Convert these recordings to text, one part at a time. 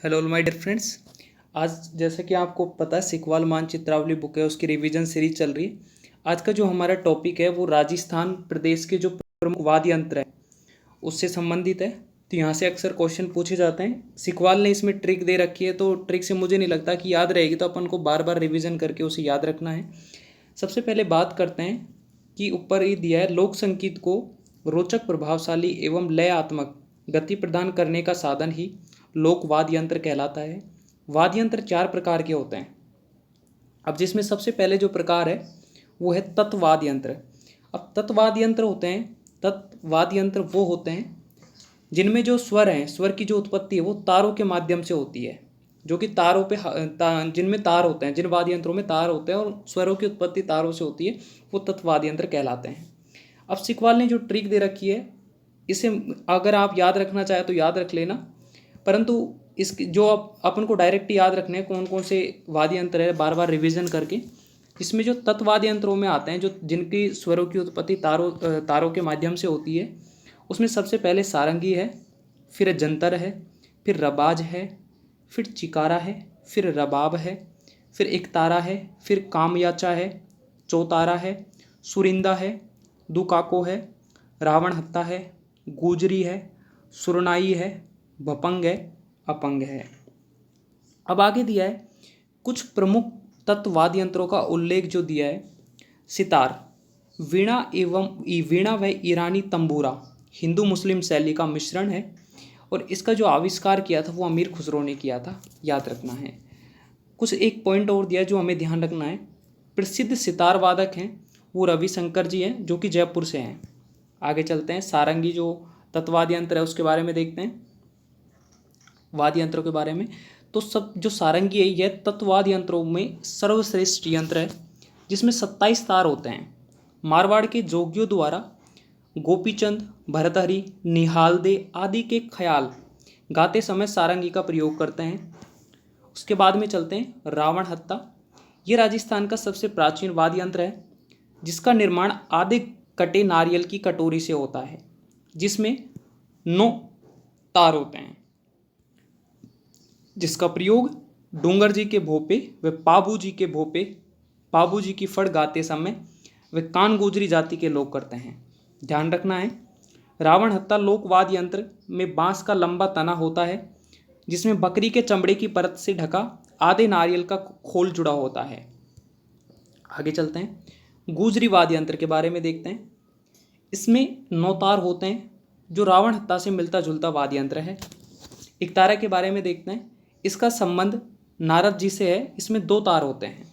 Hello my dear friends. आज जैसे कि आपको पता है सिकवाल मानचित्रावली बुक है, उसकी रिवीजन सीरीज चल रही है। आज का जो हमारा टॉपिक है वो राजस्थान प्रदेश के जो प्रमुख वाद्य यंत्र है उससे संबंधित है। तो यहाँ से अक्सर क्वेश्चन पूछे जाते हैं। सिकवाल ने इसमें ट्रिक दे रखी है, तो ट्रिक से मुझे नहीं लगता कि याद रहेगी, तो अपन को बार बार रिविज़न करके उसे याद रखना है। सबसे पहले बात करते हैं कि ऊपर ये दिया है, लोक संगीत को रोचक, प्रभावशाली एवं लयात्मक गति प्रदान करने का साधन ही लोक वाद्य यंत्र कहलाता है। वाद्य यंत्र 4 प्रकार के होते हैं। अब जिसमें सबसे पहले जो प्रकार है वो है तत्वाद्य यंत्र। अब तत्वाद्य यंत्र होते हैं, तत्वाद्य यंत्र वो होते हैं जिनमें जो स्वर हैं, स्वर की जो उत्पत्ति है वो तारों के माध्यम से होती है, जो कि तारों पे जिनमें तार होते हैं, जिन वाद्य यंत्रों में तार होते हैं और स्वरों की उत्पत्ति तारों से होती है, वो तत्वाद्य यंत्र कहलाते हैं। अब सिकवाल ने जो ट्रिक दे रखी है, इसे अगर आप याद रखना चाहे तो याद रख लेना, परंतु इसकी जो अपन को डायरेक्ट याद रखने हैं कौन कौन से वाद्य यंत्र है, बार बार रिवीजन करके। इसमें जो तत्वाद्य यंत्रों में आते हैं, जो जिनकी स्वरों की उत्पत्ति तारों के माध्यम से होती है, उसमें सबसे पहले सारंगी है, फिर जंतर है, फिर रबाज है, फिर चिकारा है, फिर रबाब है, फिर एकतारा है, फिर कामयाचा है, चौतारा है, सुरिंदा है, दुकाको है, रावण हत्ता है, गुजरी है, सुरनाई है, भपंग है, अपंग है। अब आगे दिया है कुछ प्रमुख तत्वाद्य यंत्रों का उल्लेख जो दिया है, सितार, वीणा व ईरानी तंबूरा हिंदू मुस्लिम शैली का मिश्रण है, और इसका जो आविष्कार किया था वो अमीर खुसरो ने किया था, याद रखना है। कुछ एक पॉइंट और दिया जो हमें ध्यान रखना है। प्रसिद्ध सितार वादक हैं वो रविशंकर जी हैं, जो कि जयपुर से हैं। आगे चलते हैं, सारंगी जो तत्वाद्य यंत्र है उसके बारे में देखते हैं, वाद्य यंत्रों के बारे में। तो सब जो सारंगी है यह तत्वाद्य यंत्रों में सर्वश्रेष्ठ यंत्र है, जिसमें 27 तार होते हैं। मारवाड़ के जोगियों द्वारा गोपीचंद, भरतहरि, निहालदे आदि के ख्याल गाते समय सारंगी का प्रयोग करते हैं। उसके बाद में चलते हैं, रावण हत्ता। ये राजस्थान का सबसे प्राचीन वाद्य यंत्र है, जिसका निर्माण आधे कटे नारियल की कटोरी से होता है, जिसमें 9 तार होते हैं, जिसका प्रयोग डूंगर जी के भोपे व पाबू जी की फड़ गाते समय वे कान गुजरी जाति के लोग करते हैं। ध्यान रखना है, रावण हत्ता लोक वाद्य यंत्र में बांस का लंबा तना होता है, जिसमें बकरी के चमड़े की परत से ढका आधे नारियल का खोल जुड़ा होता है। आगे चलते हैं, गुजरी वाद्य यंत्र के बारे में देखते हैं। इसमें 9 तार होते हैं, जो रावण हत्ता से मिलता जुलता वाद्य यंत्र है। एकतारा के बारे में देखते हैं, इसका संबंध नारद जी से है, इसमें 2 तार होते हैं।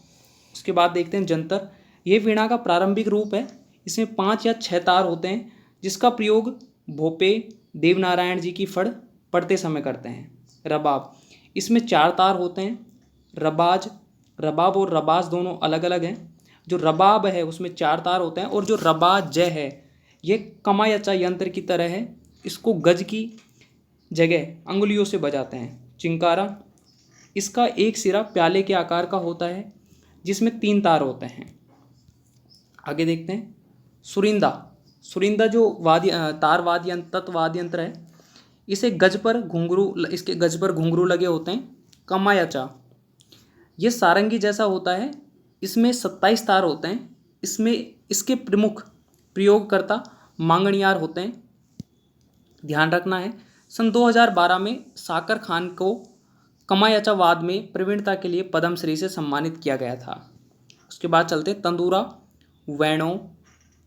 उसके बाद देखते हैं जंतर, यह वीणा का प्रारंभिक रूप है, इसमें 5 या 6 तार होते हैं, जिसका प्रयोग भोपे देवनारायण जी की फड़ पढ़ते समय करते हैं। रबाब, इसमें 4 तार होते हैं। रबाब और रबाज दोनों अलग अलग हैं। जो रबाब है उसमें 4 तार होते हैं, और जो रबाज है ये कमायचा यंत्र की तरह है, इसको गज की जगह अंगुलियों से बजाते हैं। चिंकारा, इसका एक सिरा प्याले के आकार का होता है, जिसमें 3 तार होते हैं। आगे देखते हैं, सुरिंदा जो तत्वाद्य यंत्र है, इसके गज पर घुंघरू लगे होते हैं। कमायचा, ये सारंगी जैसा होता है, इसमें 27 तार होते हैं। इसमें इसके प्रमुख प्रयोगकर्ता मांगणियार होते हैं। ध्यान रखना है, सन 2012 में साकर खान को कमायचा वाद में प्रवीणता के लिए पद्मश्री से सम्मानित किया गया था। उसके बाद चलते तंदूरा, वैणो,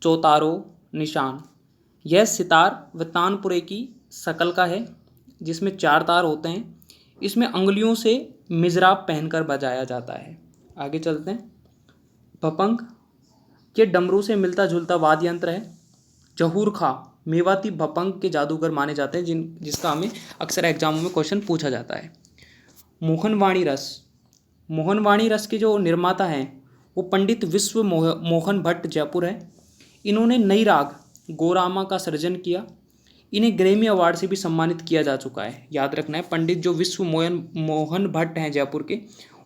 चौतारो, निशान। यह सितार व तानपुरे की शकल का है, जिसमें 4 तार होते हैं। इसमें अंगुलियों से मिजराब पहनकर बजाया जाता है। आगे चलते हैं, भपंग, ये डमरू से मिलता जुलता वाद्य यंत्र है। जहूर खा, मेवाती भपंग के जादूगर माने जाते हैं, जिसका हमें अक्सर एग्जामों में क्वेश्चन पूछा जाता है। मोहनवाणी रस के जो निर्माता हैं वो पंडित विश्व मोहन भट्ट जयपुर है। इन्होंने नई राग गोरामा का सृजन किया। इन्हें ग्रैमी अवार्ड से भी सम्मानित किया जा चुका है। याद रखना है, पंडित जो विश्व मोहन भट्ट हैं जयपुर के,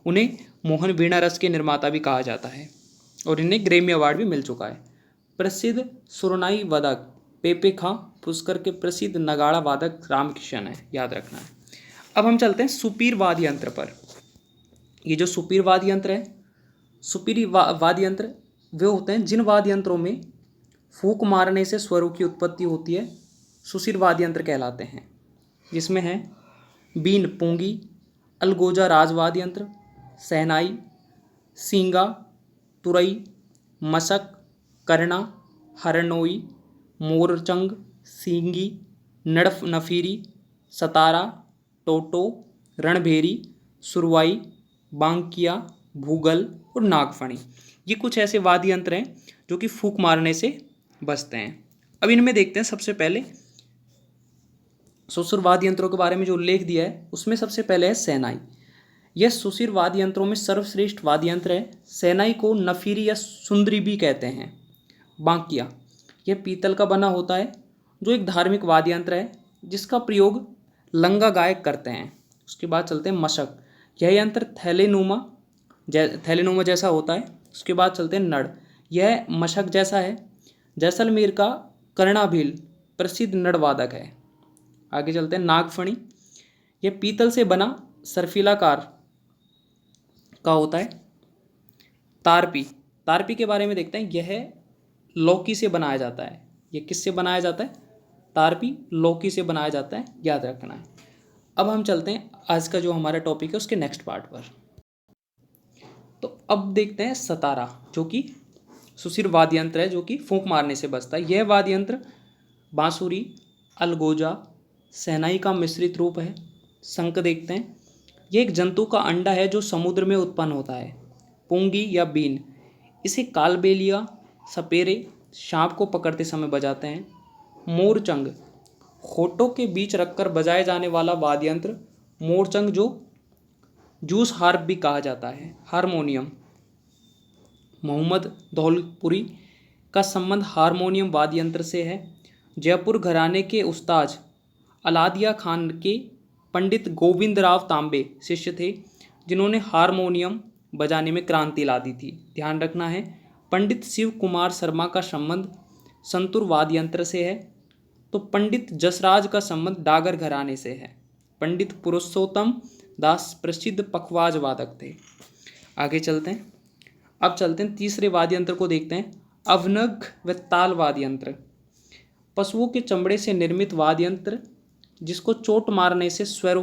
उन्हें मोहन वीणा रस के निर्माता भी कहा जाता है, और इन्हें ग्रैमी अवार्ड भी मिल चुका है। प्रसिद्ध सुरनाई वादक पेपे खां, पुष्कर के प्रसिद्ध नगाड़ा वादक रामकिशन है, याद रखना है। अब हम चलते हैं सुपीर वाद्य यंत्र पर। ये जो सुपीर वाद्य यंत्र है, सुपीर वाद्य यंत्र वे होते हैं जिन वाद्य यंत्रों में फूंक मारने से स्वरों की उत्पत्ति होती है, सुशीर वाद्य यंत्र कहलाते हैं। जिसमें है बीन पूंगी, अलगोजा राजवाद्य यंत्र, शहनाई, सींगा, तुरई, मशक, करना, हरनोई, मोरचंग, सींगी, नड़फ नफीरी, सतारा, टोटो, रणभेरी, सुरवाई, बांकिया, भूगल और नागफणी। ये कुछ ऐसे वाद्य यंत्र हैं जो कि फूंक मारने से बजते हैं। अब इनमें देखते हैं सबसे पहले सुसुर वाद्य यंत्रों के बारे में जो उल्लेख दिया है उसमें सबसे पहले है शहनाई। यह सुशीर वाद्य यंत्रों में सर्वश्रेष्ठ वाद्य यंत्र है। शहनाई को नफीरी या सुंदरी भी कहते हैं। बांकिया, यह पीतल का बना होता है जो एक धार्मिक वाद्य यंत्र है जिसका प्रयोग लंगा गायक करते हैं। उसके बाद चलते हैं मशक। यह यंत्र थैलेनुमा जैसा होता है। उसके बाद चलते हैं नड़। यह मशक जैसा है। जैसलमेर का कर्णाभील प्रसिद्ध नड़वादक है। आगे चलते हैं नागफणी। यह पीतल से बना सर्फिलाकार का होता है। तारपी, तारपी के बारे में देखते हैं। यह लौकी से बनाया जाता है। यह किससे बनाया जाता है? तारपी लौकी से बनाया जाता है, याद रखना है। अब हम चलते हैं आज का जो हमारा टॉपिक है उसके नेक्स्ट पार्ट पर। तो अब देखते हैं सतारा, जो कि सुशीर वाद्य यंत्र है जो कि फूंक मारने से बजता है। यह वाद्य यंत्र बांसुरी, अलगोजा, शहनाई का मिश्रित रूप है। शंख देखते हैं। यह एक जंतु का अंडा है जो समुद्र में उत्पन्न होता है। पूंगी या बीन, इसे कालबेलिया, सपेरे, सांप को पकड़ते समय बजाते हैं। मोरचंग, होठों के बीच रखकर बजाए जाने वाला वाद्य यंत्र मोरचंग, जो जूस हार्प भी कहा जाता है। हारमोनियम, मोहम्मद धौलपुरी का संबंध हारमोनियम वाद्य यंत्र से है। जयपुर घराने के उस्ताद अलादिया खान के पंडित गोविंदराव तांबे शिष्य थे जिन्होंने हारमोनियम बजाने में क्रांति ला दी थी। ध्यान रखना है। पंडित शिव कुमार शर्मा का संबंध संतूर वाद्य यंत्र से है। तो पंडित जसराज का संबंध डागर घराने से है। पंडित पुरुषोत्तम दास प्रसिद्ध पखवाज वादक थे। आगे चलते हैं। अब चलते हैं तीसरे वाद्य यंत्र को देखते हैं, अवनग व ताल वाद्य यंत्र। पशुओं के चमड़े से निर्मित वाद्य यंत्र जिसको चोट मारने से स्वरों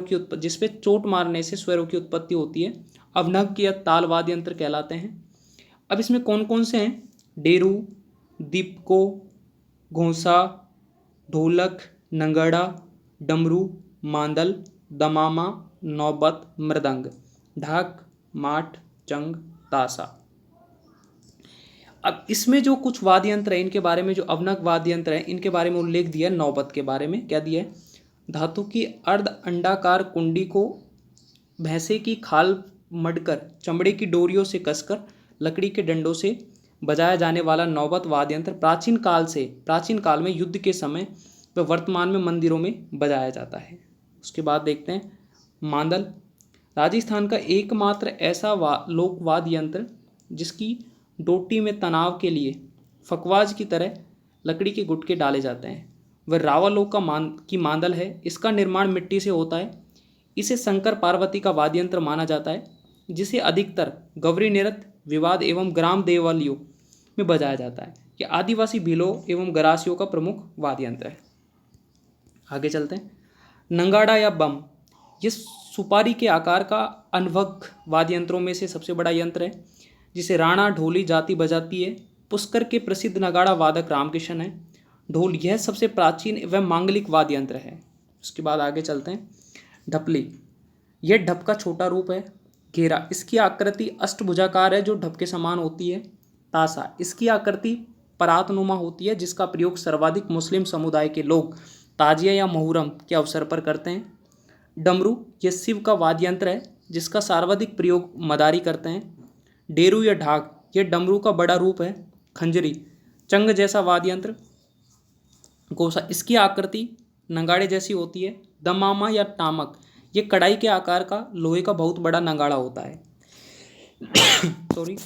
की उत्पत्ति होती है, अवनग या ताल वाद्य यंत्र कहलाते हैं। अब इसमें कौन कौन से हैं? डेरू, दीपको, घोंसा, ढोलक, नंगड़ा, डमरू, मांदल, दमामा, नौबत, मृदंग, ढाक, माठ, चंग, तासा। अब इसमें जो कुछ वाद्य यंत्र है इनके बारे में, जो अवनग वाद्य यंत्र है इनके बारे में उल्लेख दिया है। नौबत के बारे में क्या दिया है? धातु की अर्ध अंडाकार कुंडी को भैंसे की खाल मढ़कर चमड़े की डोरियों से कसकर लकड़ी के डंडों से बजाया जाने वाला नौबत वाद्य यंत्र प्राचीन काल में युद्ध के समय व वर्तमान में मंदिरों में बजाया जाता है। उसके बाद देखते हैं मांदल, राजस्थान का एकमात्र ऐसा लोक वाद्य यंत्र जिसकी डोटी में तनाव के लिए फकवाज की तरह लकड़ी के गुटके डाले जाते हैं। वह रावालोक की मांदल है। इसका निर्माण मिट्टी से होता है। इसे शंकर पार्वती का वाद्य यंत्र माना जाता है जिसे अधिकतर गौरी नृत्य, विवाद एवं ग्राम देवालियों में बजाया जाता है। यह आदिवासी भीलों एवं गरासियों का प्रमुख वाद्य यंत्र है। आगे चलते हैं। नंगाड़ा या बम, ये सुपारी के आकार का अनवक वाद्य यंत्रों में से सबसे बड़ा यंत्र है जिसे राणा ढोली जाति बजाती है। पुष्कर के प्रसिद्ध नगाड़ा वादक रामकिशन है। ढोल यह सबसे प्राचीन व मांगलिक वाद्य यंत्र है। उसके बाद आगे चलते हैं। ढपली, यह ढप का छोटा रूप है। घेरा, इसकी आकृति अष्टभुजाकार है जो ढप के समान होती है। ताशा, इसकी आकृति परातनुमा होती है जिसका प्रयोग सर्वाधिक मुस्लिम समुदाय के लोग ताजिया या मुहर्रम के अवसर पर करते हैं। डमरू, यह शिव का वाद्य यंत्र है जिसका सर्वाधिक प्रयोग मदारी करते हैं। डेरू या ढाक, यह डमरू का बड़ा रूप है। खंजरी, चंग जैसा वाद्य यंत्र। गोसा, इसकी आकृति नगाड़े जैसी होती है। दमामा या टामक, यह कड़ाई के आकार का लोहे का बहुत बड़ा नगाड़ा होता है। सॉरी।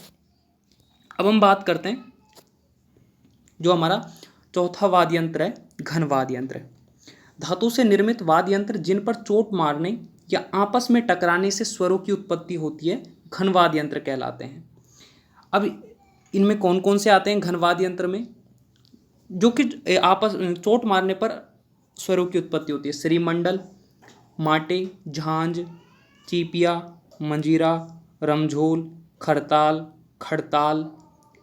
अब हम बात करते हैं जो हमारा चौथा वाद्य यंत्र है, घन वाद्य यंत्र। धातु से निर्मित वाद्य यंत्र जिन पर चोट मारने या आपस में टकराने से स्वरों की उत्पत्ति होती है, घन वाद्य यंत्र कहलाते हैं। अब इनमें कौन कौन से आते हैं घन वाद्य यंत्र में, जो कि आपस चोट मारने पर स्वरों की उत्पत्ति होती है? श्रीमंडल, माटे, झांझ, चीपिया, मंजीरा, रमझोल, खड़ताल, खड़ताल,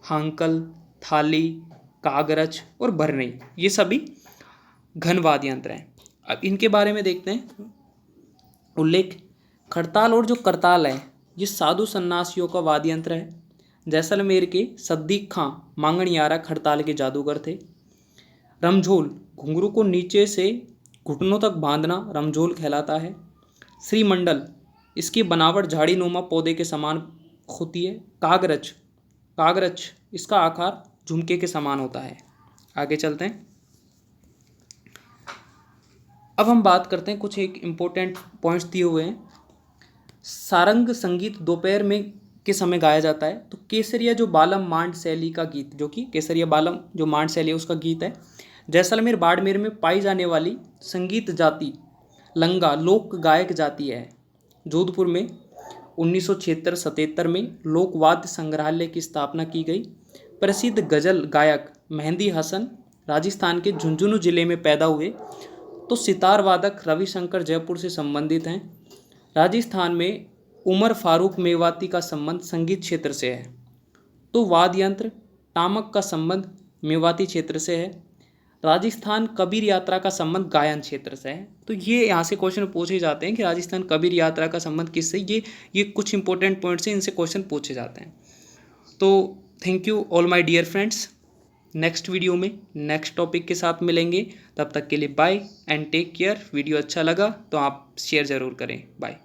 हांकल, थाली, कागरच और भरनई, ये सभी घन वाद्य यंत्र हैं। अब इनके बारे में देखते हैं उल्लेख। खड़ताल और जो करताल है ये साधु सन्यासियों का वाद्य यंत्र है। जैसलमेर के सद्दीक खां मांगणियारा खड़ताल के जादूगर थे। रमझोल, घुंघरू को नीचे से घुटनों तक बांधना रमझोल कहलाता है। श्रीमंडल, इसकी बनावट झाड़ीनुमा पौधे के समान होती है। कागरच, कागरच इसका आकार झुमके के समान होता है। आगे चलते हैं। अब हम बात करते हैं, कुछ एक इम्पोर्टेंट पॉइंट्स दिए हुए हैं। सारंग संगीत दोपहर में के समय गाया जाता है। तो केसरिया जो बालम मांड शैली का गीत, जो कि केसरिया बालम जो मांड शैली है उसका गीत है। जैसलमेर बाड़मेर में पाई जाने वाली संगीत जाति लंगा लोक गायक जाति है। जोधपुर में 1976-77 में लोकवाद्य संग्रहालय की स्थापना की गई। प्रसिद्ध गजल गायक मेहंदी हसन राजस्थान के झुंझुनू जिले में पैदा हुए। तो सितार वादक रविशंकर जयपुर से संबंधित हैं। राजस्थान में उमर फारूक मेवाती का संबंध संगीत क्षेत्र से है। तो वाद्य यंत्र टामक का संबंध मेवाती क्षेत्र से है। राजस्थान कबीर यात्रा का संबंध गायन क्षेत्र से है। तो ये यहाँ से क्वेश्चन पूछे जाते हैं कि राजस्थान कबीर यात्रा का संबंध किससे, ये कुछ इंपॉर्टेंट पॉइंट्स हैं, इनसे क्वेश्चन पूछे जाते हैं। तो thank you all my dear friends. Next video में नेक्स्ट टॉपिक के साथ मिलेंगे। तब तक के लिए bye and take care. Video अच्छा लगा तो आप शेयर ज़रूर करें। बाय।